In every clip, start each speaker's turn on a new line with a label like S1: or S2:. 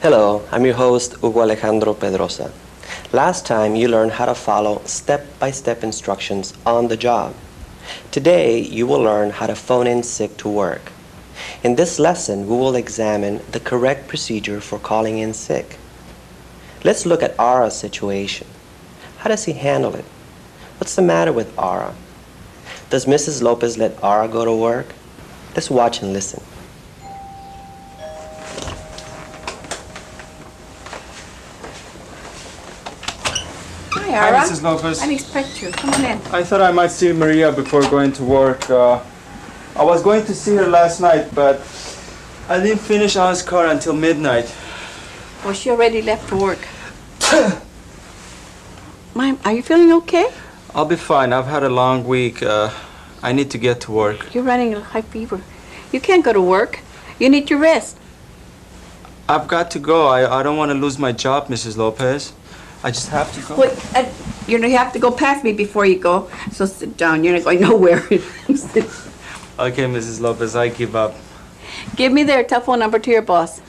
S1: Hello, I'm your host, Hugo Alejandro Pedrosa. Last time you learned how to follow step-by-step instructions on the job. Today you will learn how to phone in sick to work. In this lesson, we will examine the correct procedure for calling in sick. Let's look at Ara's situation. How does he handle it? What's the matter with Ara? Does Mrs. Lopez let Ara go to work? Let's watch and listen.
S2: Hi,
S3: Hi,
S2: Ara.
S3: Mrs. Lopez.
S2: I didn't expect you. Come on in.
S3: I thought I might see Maria before going to work. I was going to see her last night, but I didn't finish Anna's car until midnight.
S2: Well, she already left for work. Mom, are you feeling okay?
S3: I'll be fine. I've had a long week. I need to get to work.
S2: You're running a high fever. You can't go to work. You need to rest.
S3: I've got to go. I don't want to lose my job, Mrs. Lopez. I just have to go.
S2: Wait, you have to go past me before you go. So sit down. You're not going nowhere.
S3: Okay, Mrs. Lopez, I give up.
S2: Give me their telephone number to your boss.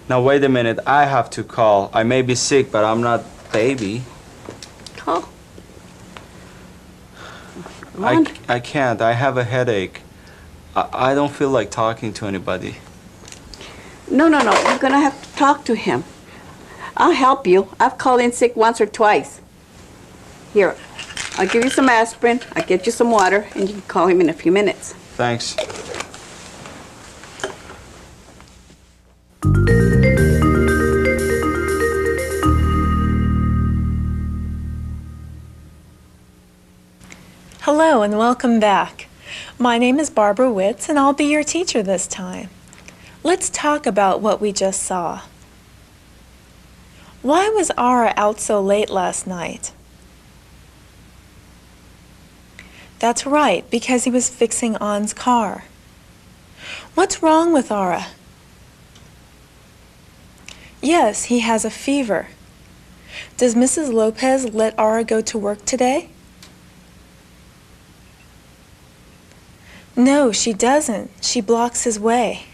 S3: Now, wait a minute. I have to call. I may be sick, but I'm not baby.
S2: Call. Come on.
S3: I can't. I have a headache. I don't feel like talking to anybody.
S2: No. You're going to have to talk to him. I'll help you. I've called in sick once or twice. Here, I'll give you some aspirin. I'll get you some water, and you can call him in a few minutes.
S3: Thanks.
S4: Hello and welcome back. My name is Barbara Witz and I'll be your teacher this time. Let's talk about what we just saw. Why was Ara out so late last night? That's right, because he was fixing An's car. What's wrong with Ara? Yes, he has a fever. Does Mrs. Lopez let Ara go to work today? No, she doesn't. She blocks his way.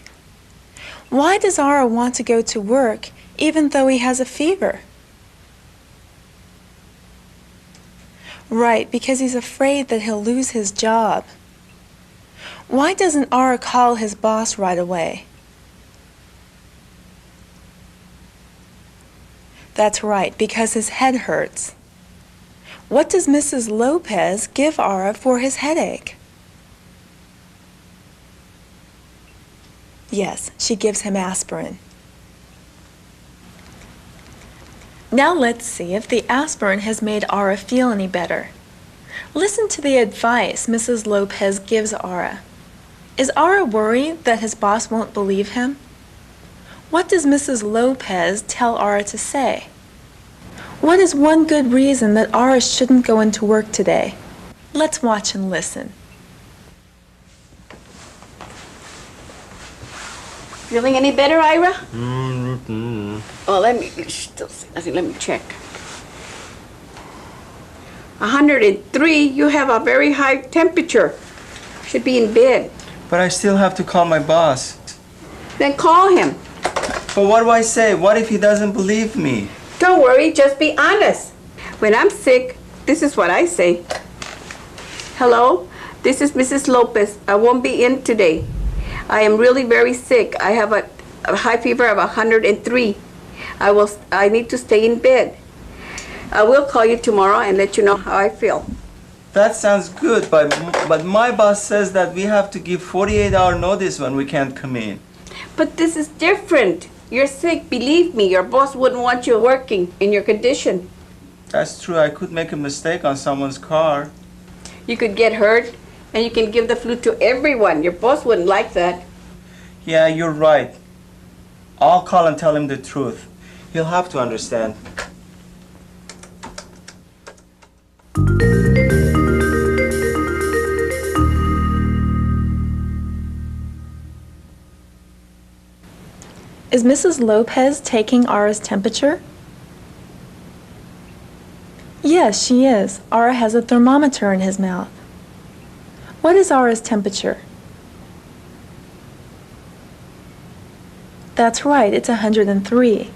S4: Why does Ara want to go to work even though he has a fever? Right, because he's afraid that he'll lose his job. Why doesn't Ara call his boss right away? That's right, because his head hurts. What does Mrs. Lopez give Ara for his headache? Yes, she gives him aspirin. Now let's see if the aspirin has made Ara feel any better. Listen to the advice Mrs. Lopez gives Ara. Is Ara worried that his boss won't believe him? What does Mrs. Lopez tell Ara to say? What is one good reason that Ara shouldn't go into work today? Let's watch and listen.
S2: Feeling any better, Ira?
S3: Mm-hmm.
S2: Oh, let me still see nothing. Let me check. 103. You have a very high temperature. Should be in bed.
S3: But I still have to call my boss.
S2: Then call him.
S3: But what do I say? What if he doesn't believe me?
S2: Don't worry. Just be honest. When I'm sick, this is what I say. Hello, this is Mrs. Lopez. I won't be in today. I am really very sick. I have a high fever of 103. I need to stay in bed. I will call you tomorrow and let you know how I feel.
S3: That sounds good, but my boss says that we have to give 48-hour notice when we can't come in.
S2: But this is different. You're sick. Believe me, your boss wouldn't want you working in your condition.
S3: That's true. I could make a mistake on someone's car.
S2: You could get hurt, and you can give the flu to everyone. Your boss wouldn't like that.
S3: Yeah, you're right. I'll call and tell him the truth. He'll have to understand.
S4: Is Mrs. Lopez taking Ara's temperature? Yes, she is. Ara has a thermometer in his mouth. What is Ara's temperature? That's right, it's 103.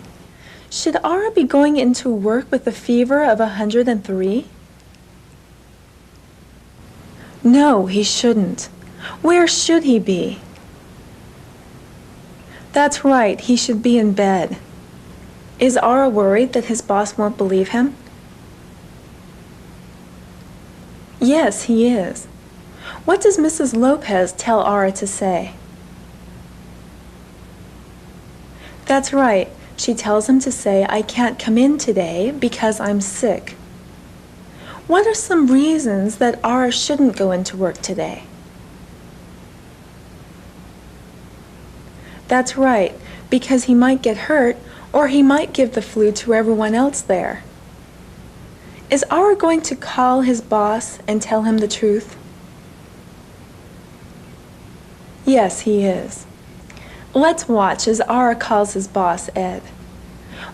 S4: Should Ara be going into work with a fever of 103? No, he shouldn't. Where should he be? That's right, he should be in bed. Is Ara worried that his boss won't believe him? Yes, he is. What does Mrs. Lopez tell Ara to say? That's right. She tells him to say, I can't come in today because I'm sick. What are some reasons that Ara shouldn't go into work today? That's right, because he might get hurt or he might give the flu to everyone else there. Is Ara going to call his boss and tell him the truth? Yes, he is. Let's watch as Ara calls his boss, Ed.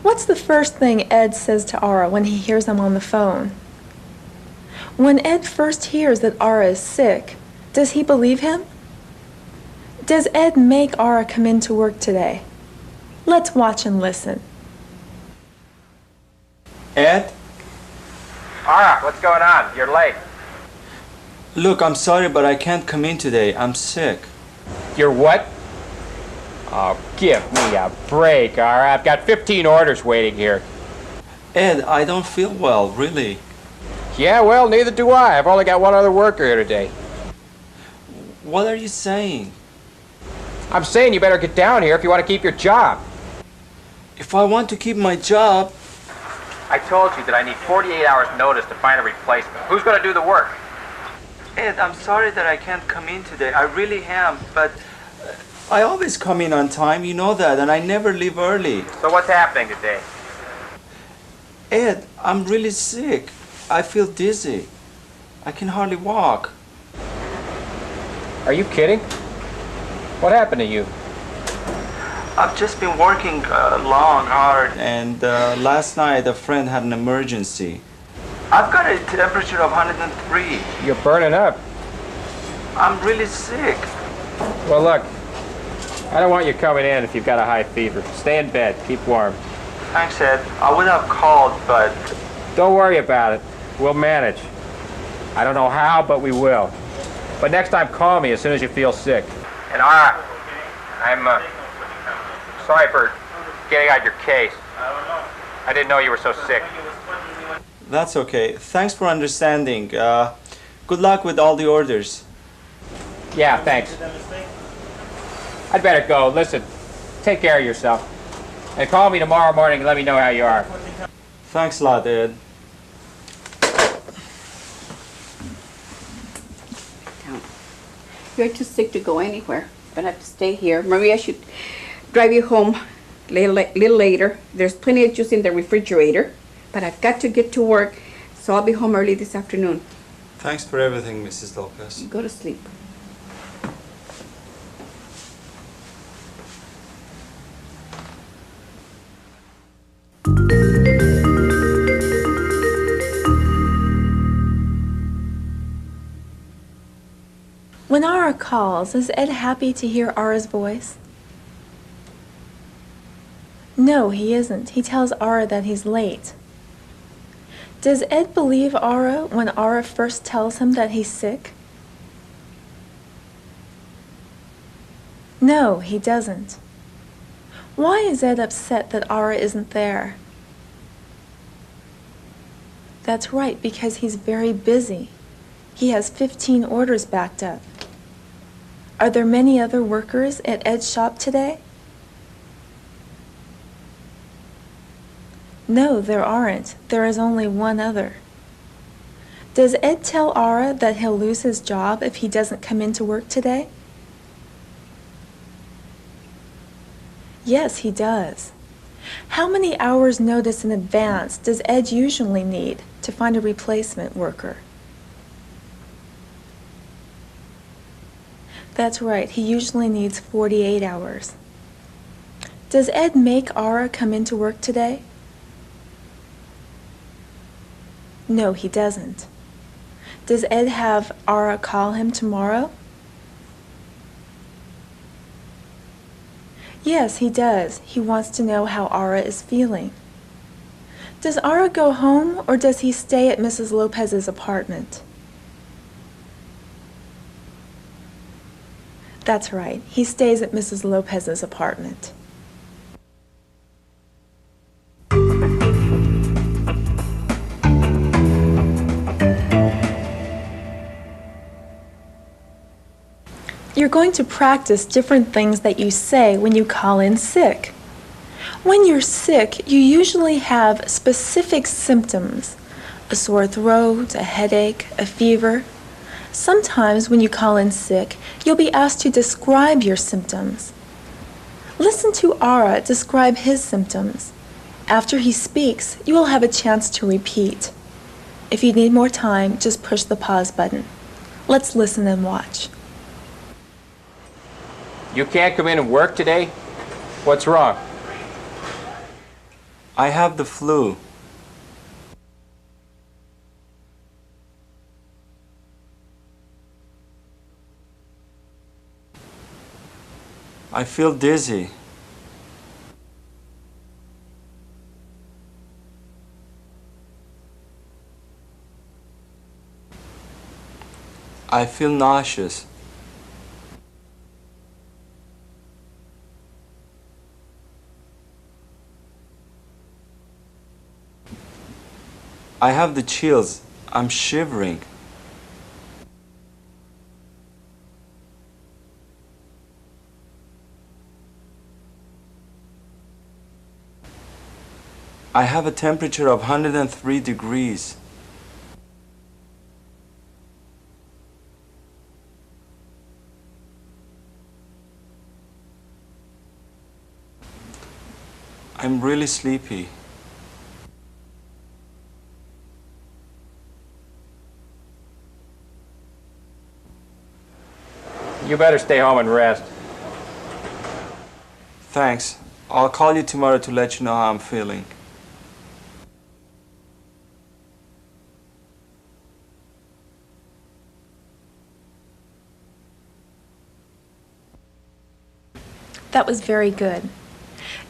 S4: What's the first thing Ed says to Ara when he hears him on the phone? When Ed first hears that Ara is sick, does he believe him? Does Ed make Ara come into work today? Let's watch and listen.
S3: Ed?
S5: Ara, what's going on? You're late.
S3: Look, I'm sorry, but I can't come in today. I'm sick.
S5: You're what? Oh, give me a break, Ara. I've got 15 orders waiting here.
S3: Ed, I don't feel well, really.
S5: Yeah, well, neither do I. I've only got one other worker here today.
S3: What are you saying?
S5: I'm saying you better get down here if you want to keep your job.
S3: If I want to keep my job...
S5: I told you that I need 48 hours notice to find a replacement. Who's going to do the work?
S3: Ed, I'm sorry that I can't come in today. I really am, but I always come in on time, you know that, and I never leave early.
S5: So what's happening today?
S3: Ed, I'm really sick. I feel dizzy. I can hardly walk.
S5: Are you kidding? What happened to you?
S3: I've just been working long, hard, and last night a friend had an emergency. I've got a temperature of 103.
S5: You're burning up.
S3: I'm really sick.
S5: Well, look, I don't want you coming in if you've got a high fever. Stay in bed. Keep warm.
S3: Thanks, Ed. I would have called, but...
S5: Don't worry about it. We'll manage. I don't know how, but we will. But next time, call me as soon as you feel sick. And Ara, I'm sorry for getting out your case. I didn't know you were so sick.
S3: That's okay. Thanks for understanding. Good luck with all the orders.
S5: Yeah, thanks. I'd better go. Listen, take care of yourself. And call me tomorrow morning and let me know how you are.
S3: Thanks a lot, Ed.
S2: You're too sick to go anywhere. You're gonna have to stay here. Maria should drive you home a little later. There's plenty of juice in the refrigerator, but I've got to get to work, so I'll be home early this afternoon.
S3: Thanks for everything, Mrs. Lopez.
S2: Go to sleep.
S4: When Ara calls, is Ed happy to hear Ara's voice? No, he isn't. He tells Ara that he's late. Does Ed believe Ara when Ara first tells him that he's sick? No, he doesn't. Why is Ed upset that Ara isn't there? That's right, because he's very busy. He has 15 orders backed up. Are there many other workers at Ed's shop today? No, there aren't. There is only one other. Does Ed tell Ara that he'll lose his job if he doesn't come into work today? Yes, he does. How many hours' notice in advance does Ed usually need to find a replacement worker? That's right, he usually needs 48 hours. Does Ed make Ara come into work today? No, he doesn't. Does Ed have Ara call him tomorrow? Yes, he does. He wants to know how Ara is feeling. Does Ara go home or does he stay at Mrs. Lopez's apartment? That's right, he stays at Mrs. Lopez's apartment. You're going to practice different things that you say when you call in sick. When you're sick, you usually have specific symptoms: a sore throat, a headache, a fever. Sometimes when you call in sick, you'll be asked to describe your symptoms. Listen to Ara describe his symptoms. After he speaks, you will have a chance to repeat. If you need more time, just push the pause button. Let's listen and watch.
S5: You can't come in and work today? What's wrong?
S3: I have the flu. I feel dizzy. I feel nauseous. I have the chills. I'm shivering. I have a temperature of 103 degrees. I'm really sleepy.
S5: You better stay home and rest.
S3: Thanks. I'll call you tomorrow to let you know how I'm feeling.
S4: That was very good.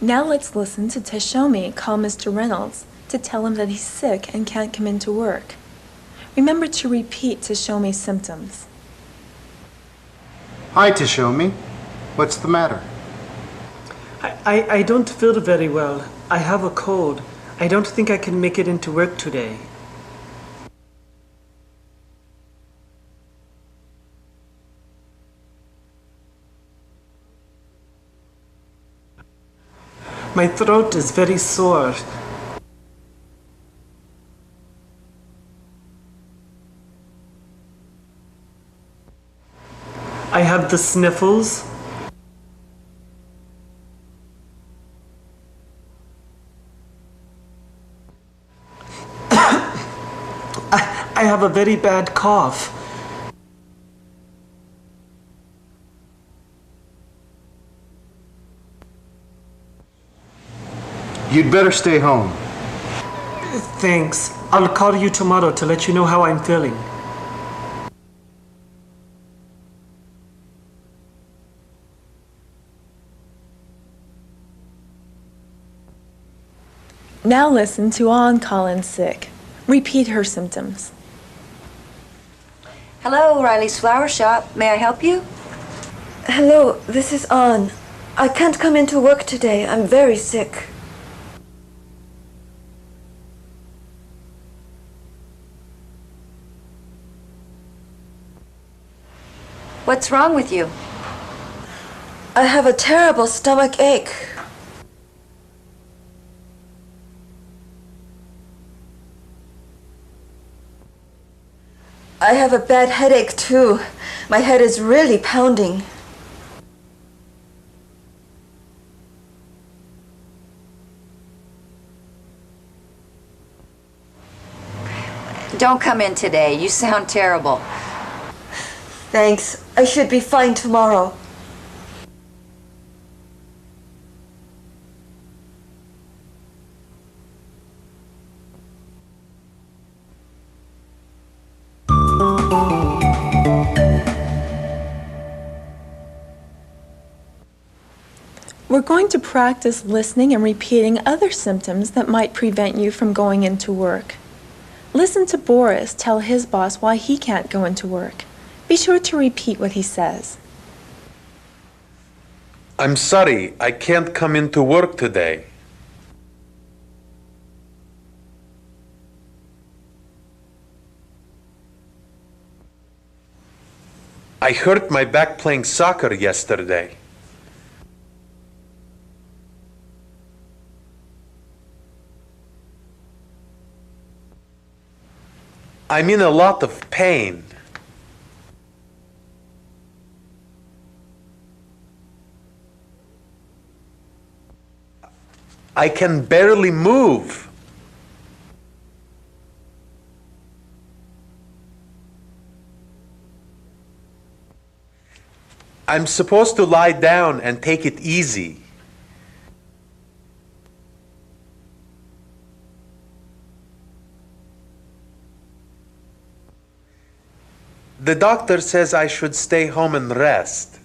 S4: Now let's listen to Tashomi call Mr. Reynolds to tell him that he's sick and can't come into work. Remember to repeat Tashomi's symptoms.
S6: Hi, Tashomi. What's the matter?
S7: I don't feel very well. I have a cold. I don't think I can make it into work today. My throat is very sore. I have the sniffles. I have a very bad cough.
S6: You'd better stay home.
S7: Thanks. I'll call you tomorrow to let you know how I'm feeling.
S4: Now listen to Ann call in sick. Repeat her symptoms.
S8: Hello, Riley's Flower Shop. May I help you?
S9: Hello, this is Ann. I can't come into work today. I'm very sick.
S8: What's wrong with you?
S9: I have a terrible stomach ache. I have a bad headache too. My head is really pounding.
S8: Don't come in today. You sound terrible.
S9: Thanks. I should be fine tomorrow.
S4: We're going to practice listening and repeating other symptoms that might prevent you from going into work. Listen to Boris tell his boss why he can't go into work. Be sure to repeat what he says.
S10: I'm sorry, I can't come into work today. I hurt my back playing soccer yesterday. I'm in a lot of pain. I can barely move. I'm supposed to lie down and take it easy. The doctor says I should stay home and rest.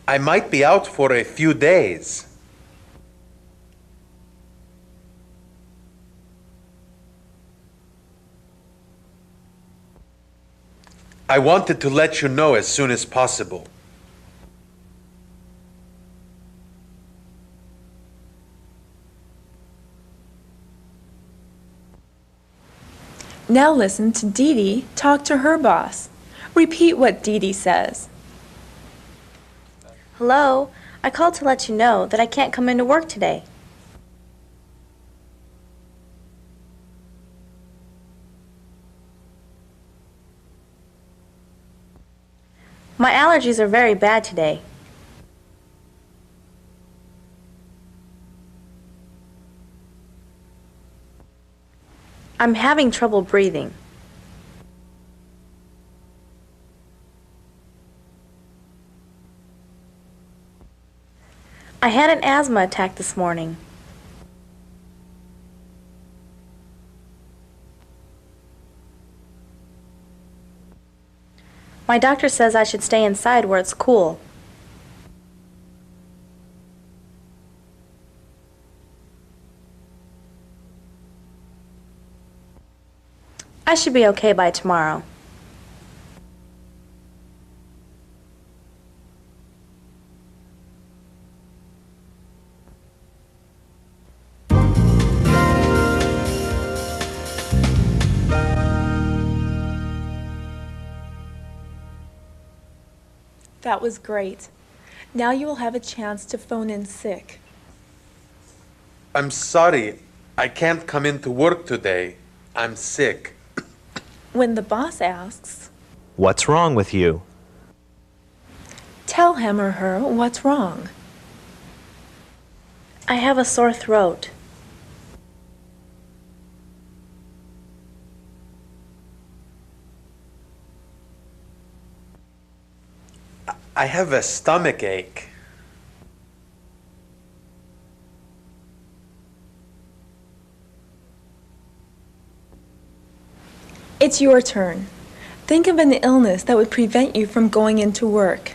S10: I might be out for a few days. I wanted to let you know as soon as possible.
S4: Now listen to Dee Dee talk to her boss. Repeat what Dee Dee says.
S11: Hello, I called to let you know that I can't come into work today. My allergies are very bad today. I'm having trouble breathing. I had an asthma attack this morning. My doctor says I should stay inside where it's cool. I should be okay by tomorrow.
S4: That was great. Now you will have a chance to phone in sick.
S10: I'm sorry, I can't come into work today. I'm sick.
S4: When the boss asks,
S12: "What's wrong with you?"
S4: tell him or her what's wrong.
S11: I have a sore throat.
S10: I have a stomach ache.
S4: It's your turn. Think of an illness that would prevent you from going into work.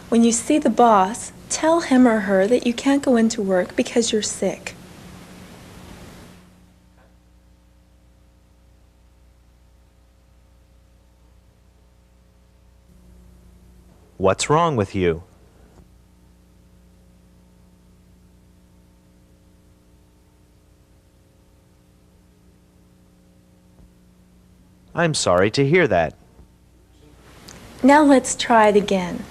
S4: When you see the boss, tell him or her that you can't go into work because you're sick.
S12: "What's wrong with you?" "I'm sorry to hear that."
S4: Now let's try it again.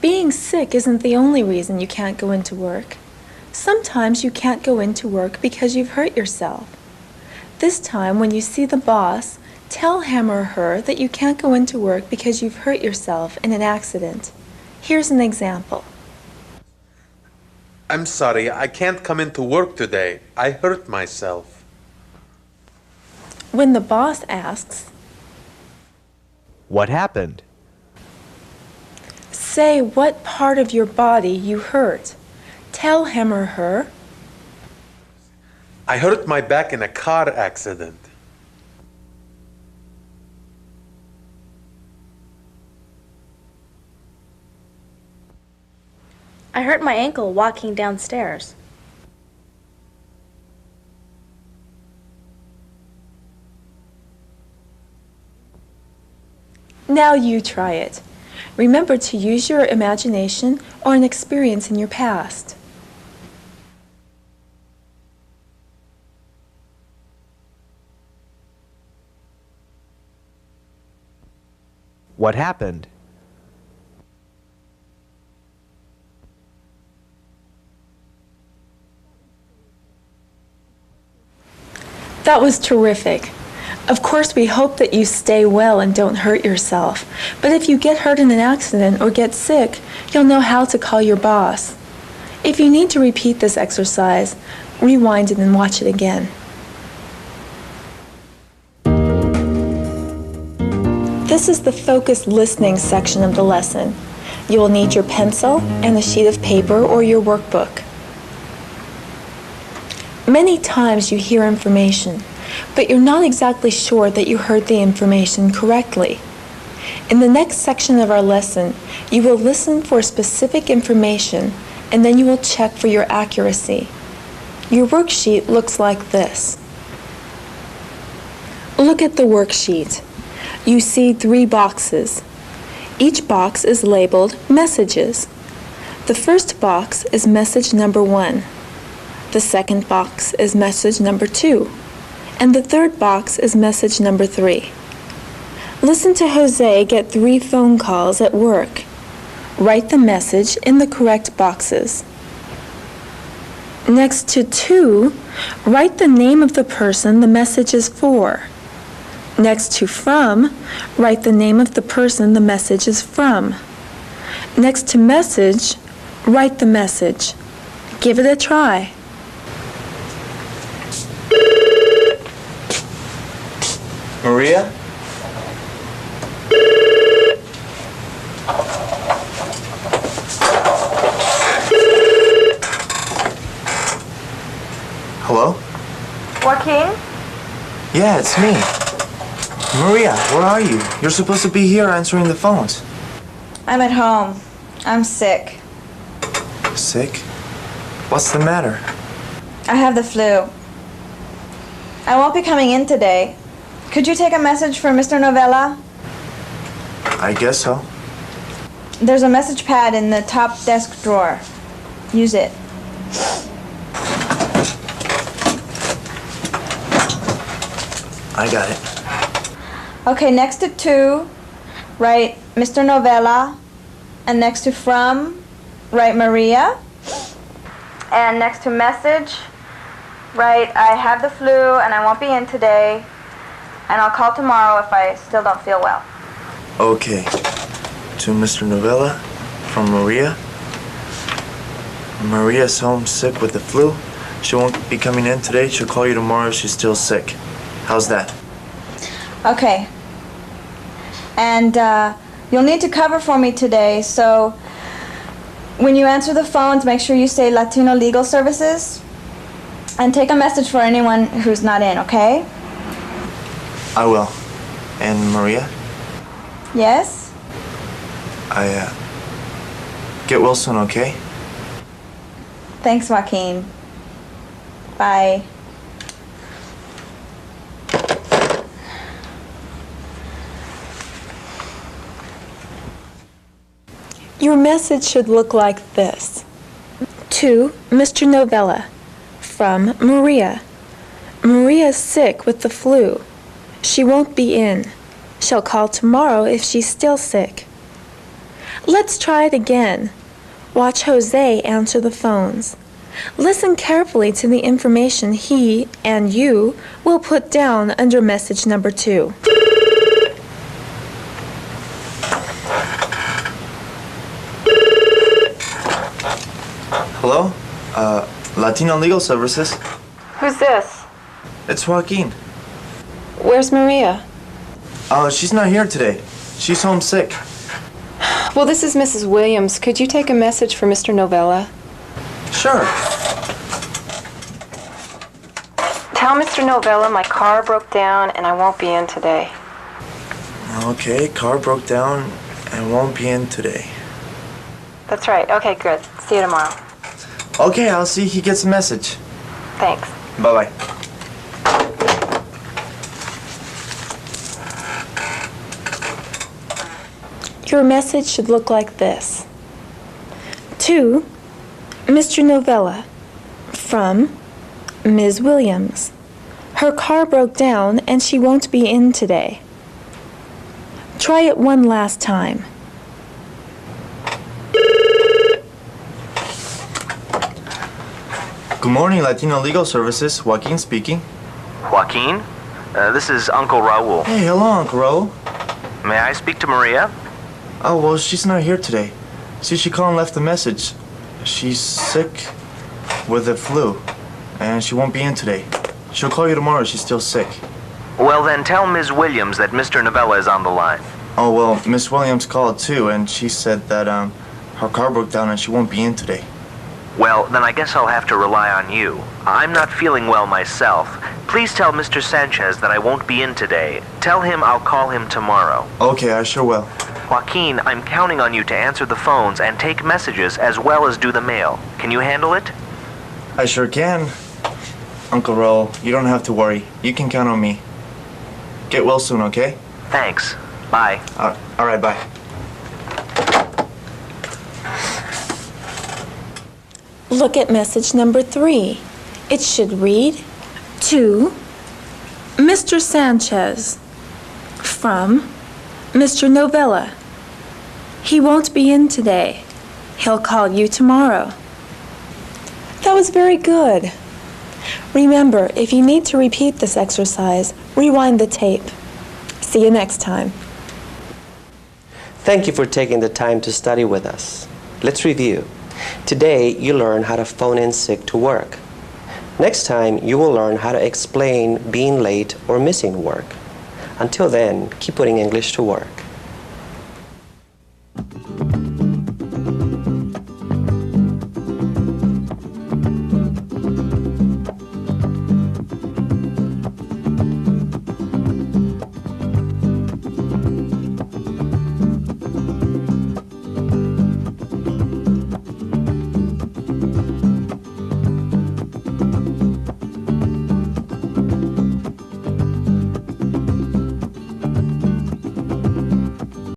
S4: Being sick isn't the only reason you can't go into work. Sometimes you can't go into work because you've hurt yourself. This time, when you see the boss, tell him or her that you can't go into work because you've hurt yourself in an accident. Here's an example.
S10: I'm sorry, I can't come into work today. I hurt myself.
S4: When the boss asks,
S12: "What happened?"
S4: say what part of your body you hurt. Tell him or her,
S10: I hurt my back in a car accident.
S11: I hurt my ankle walking downstairs.
S4: Now you try it. Remember to use your imagination or an experience in your past.
S12: What happened?
S4: That was terrific. Of course, we hope that you stay well and don't hurt yourself. But if you get hurt in an accident or get sick, you'll know how to call your boss. If you need to repeat this exercise, rewind it and watch it again. This is the focused listening section of the lesson. You will need your pencil and a sheet of paper or your workbook. Many times you hear information, but you're not exactly sure that you heard the information correctly. In the next section of our lesson, you will listen for specific information and then you will check for your accuracy. Your worksheet looks like this. Look at the worksheet. You see 3 boxes. Each box is labeled messages. The first box is message number 1. The second box is message number 2. And the third box is message number 3. Listen to Jose get 3 phone calls at work. Write the message in the correct boxes. Next to 2, write the name of the person the message is for. Next to from, write the name of the person the message is from. Next to message, write the message. Give it a try.
S13: Maria? Hello?
S14: Joaquin?
S13: Yeah, it's me. Maria, where are you? You're supposed to be here answering the phones.
S14: I'm at home. I'm sick.
S13: Sick? What's the matter?
S14: I have the flu. I won't be coming in today. Could you take a message for Mr. Novella?
S13: I guess so.
S14: There's a message pad in the top desk drawer. Use it.
S13: I got it.
S14: Okay, next to 2, write Mr. Novella. And next to from, write Maria. And next to message, write I have the flu and I won't be in today. And I'll call tomorrow if I still don't feel well.
S13: Okay. To Mr. Novella, from Maria. Maria's home sick with the flu. She won't be coming in today. She'll call you tomorrow if she's still sick. How's that?
S14: Okay. And you'll need to cover for me today, so when you answer the phones, make sure you say Latino Legal Services. And take a message for anyone who's not in, okay?
S13: I will. And Maria?
S14: Yes?
S13: Get well soon, okay?
S14: Thanks, Joaquin. Bye.
S4: Your message should look like this. To Mr. Novella, from Maria. Maria's sick with the flu. She won't be in. She'll call tomorrow if she's still sick. Let's try it again. Watch Jose answer the phones. Listen carefully to the information he and you will put down under message number 2.
S13: Hello? Latino Legal Services.
S14: Who's this?
S13: It's Joaquin.
S15: Where's Maria?
S13: She's not here today. She's home sick.
S15: Well, this is Mrs. Williams. Could you take a message for Mr. Novella?
S13: Sure.
S15: Tell Mr. Novella my car broke down and I won't be in today.
S13: Okay, car broke down and won't be in today.
S15: That's right. Okay, good. See you tomorrow.
S13: Okay, I'll see he gets a message.
S15: Thanks.
S13: Bye-bye.
S4: Your message should look like this. To Mr. Novella, from Ms. Williams. Her car broke down and she won't be in today. Try it one last time.
S13: Good morning, Latino Legal Services. Joaquin speaking.
S16: Joaquin? This is Uncle Raul.
S13: Hey, hello, Uncle Raul.
S16: May I speak to Maria?
S13: Oh, well, she's not here today. See, she called and left a message. She's sick with the flu, and she won't be in today. She'll call you tomorrow if she's still sick.
S16: Well, then tell Ms. Williams that Mr. Novella is on the line.
S13: Oh, well, Miss Williams called too, and she said that her car broke down and she won't be in today.
S16: Well, then I guess I'll have to rely on you. I'm not feeling well myself. Please tell Mr. Sanchez that I won't be in today. Tell him I'll call him tomorrow.
S13: Okay, I sure will.
S16: Joaquin, I'm counting on you to answer the phones and take messages as well as do the mail. Can you handle it?
S13: I sure can. Uncle Raul, you don't have to worry. You can count on me. Get well soon, okay?
S16: Thanks. Bye.
S13: All right, bye.
S4: Look at message number 3. It should read, to Mr. Sanchez, from Mr. Novella. He won't be in today. He'll call you tomorrow. That was very good. Remember, if you need to repeat this exercise, rewind the tape. See you next time.
S1: Thank you for taking the time to study with us. Let's review. Today, you learn how to phone in sick to work. Next time, you will learn how to explain being late or missing work. Until then, keep putting English to work.